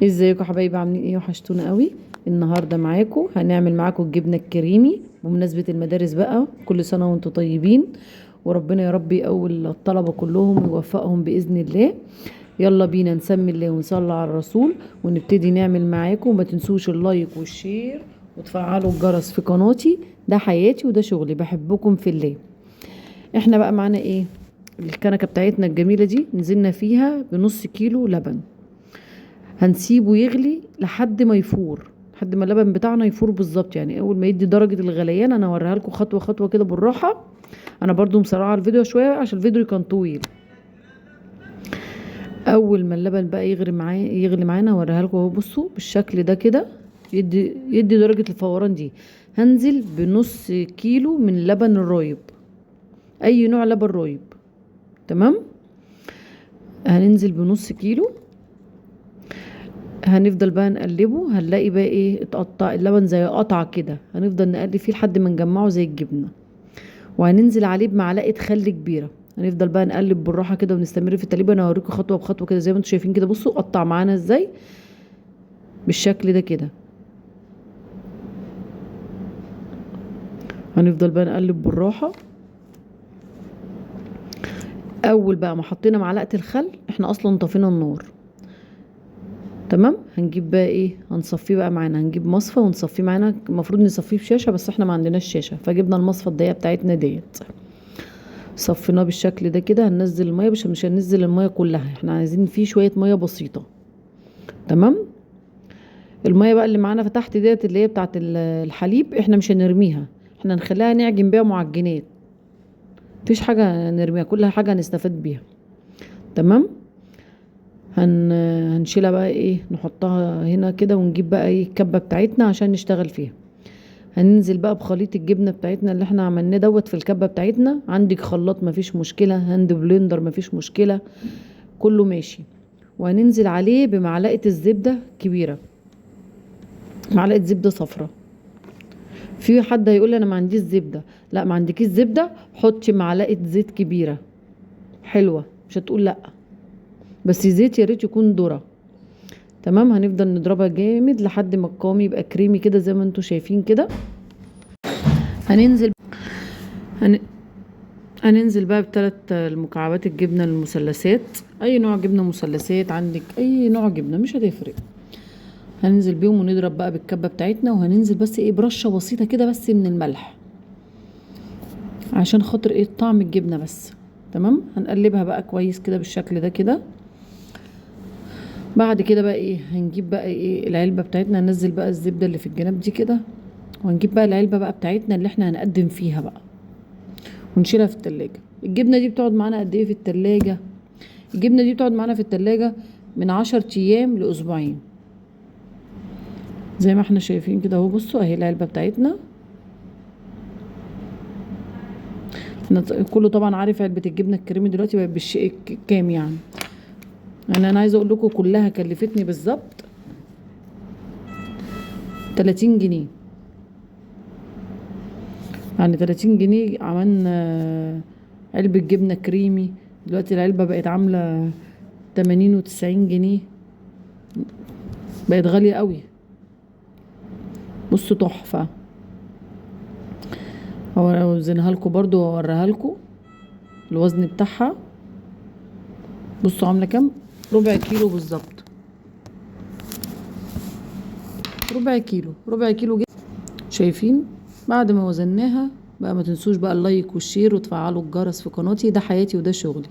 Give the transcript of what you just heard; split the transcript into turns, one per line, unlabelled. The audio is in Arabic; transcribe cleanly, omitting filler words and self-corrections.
ازيكم يا حبايبي، عاملين ايه؟ وحشتونا قوي. النهارده هنعمل معاكم الجبنه الكريمي بمناسبه المدارس بقى. كل سنه وانتم طيبين، وربنا يا رب يقوي الطلبه كلهم ويوفقهم باذن الله. يلا بينا نسمي الله ونصلي على الرسول ونبتدي نعمل معاكم. وما تنسوش اللايك والشير وتفعلوا الجرس في قناتي. ده حياتي وده شغلي، بحبكم في الله. احنا بقى معانا ايه؟ الكنكه بتاعتنا الجميله دي نزلنا فيها بنص كيلو لبن. هنسيبه يغلي لحد ما يفور، لحد ما اللبن بتاعنا يفور بالظبط. يعني اول ما يدي درجة الغليان انا هوريها لكم خطوة خطوة كده بالراحة. انا برضو مسرعة الفيديو شوية عشان الفيديو كان طويل. اول ما اللبن بقى يغلي معانا هوريها لكم اهو. بصوا بالشكل ده كده يدي درجة الفوران دي. هنزل بنص كيلو من لبن الرايب، اي نوع لبن رايب. تمام، هننزل بنص كيلو. هنفضل بقى نقلبه، هنلاقي بقى ايه؟ اتقطع اللبن زي قطعه كده. هنفضل نقلب فيه لحد ما نجمعه زي الجبنه. وهننزل عليه بمعلقه خل كبيره. هنفضل بقى نقلب بالراحه كده ونستمر في التقليب. انا هوريكم خطوه بخطوه كده زي ما انتم شايفين كده. بصوا قطع معانا ازاي بالشكل ده كده. هنفضل بقى نقلب بالراحه. اول بقى ما حطينا معلقه الخل احنا اصلا طفينا النار. تمام، هنجيب بقى ايه؟ هنصفيه بقى معانا. هنجيب مصفى ونصفيه معانا. المفروض نصفيه بشاشه بس احنا ما عندناش شاشه، فجبنا المصفى الضيقه بتاعتنا ديت. صفيناه بالشكل ده كده. هننزل الميه، مش هننزل الميه كلها، احنا عايزين فيه شويه ميه بسيطه. تمام، الميه بقى اللي معانا فتحت ديت اللي هي بتاعت الحليب احنا مش هنرميها، احنا هنخليها نعجن بيها معجنات. مفيش حاجه نرميها، كل حاجه هنستفاد بيها. تمام، هنشيلها بقى ايه، نحطها هنا كده ونجيب بقى ايه الكبه بتاعتنا عشان نشتغل فيها. هننزل بقى بخليط الجبنه بتاعتنا اللي احنا عملناه دوت في الكبه بتاعتنا. عندك خلاط مفيش مشكله، هاند بلندر مفيش مشكله، كله ماشي. وهننزل عليه بمعلقه الزبده كبيره، معلقه زبده صفرا. في حد هيقول لي انا ما عنديش زبده. لا، ما عندكيش زبده، حطي معلقه زيت كبيره حلوه، مش هتقول لا. بس زيت يا ريت يكون ذره. تمام، هنفضل نضربها جامد لحد ما القوام يبقى كريمي كده زي ما انتم شايفين كده. هننزل هن... هننزل بقى بثلاث المكعبات الجبنه المثلثات. اي نوع جبنه مثلثات عندك، اي نوع جبنه مش هتفرق. هننزل بيهم ونضرب بقى بالكبه بتاعتنا. وهننزل بس ايه برشه بسيطه كده بس من الملح عشان خاطر ايه طعم الجبنه بس. تمام، هنقلبها بقى كويس كده بالشكل ده كده. بعد كده بقى ايه، هنجيب بقى ايه العلبه بتاعتنا. هننزل بقى الزبده اللي في الجناب دي كده. وهنجيب بقى العلبه بقى بتاعتنا اللي احنا هنقدم فيها بقى ونشيلها في التلاجة. الجبنه دي بتقعد معانا قد ايه في التلاجة؟ الجبنه دي بتقعد معانا في التلاجة من 10 ايام لاسبوعين زي ما احنا شايفين كده اهو. بصوا اهي العلبه بتاعتنا. كله طبعا عارف علبه الجبنه الكريمي دلوقتي بقت بالشيء كام يعني. انا عايزه اقول لكم كلها كلفتني بالظبط 30 جنيه. يعني 30 جنيه عملنا علبة جبنة كريمي. دلوقتي العلبة بقت عاملة 80 و90 جنيه، بقت غالية قوي. بصوا تحفة. اوزنها لكم برضو واوريها لكم الوزن بتاعها. بصوا عاملة كام؟ ربع كيلو بالظبط. ربع كيلو شايفين؟ بعد ما وزناها بقى ما تنسوش بقى اللايك والشير وتفعلوا الجرس في قناتي. ده حياتي وده شغلي.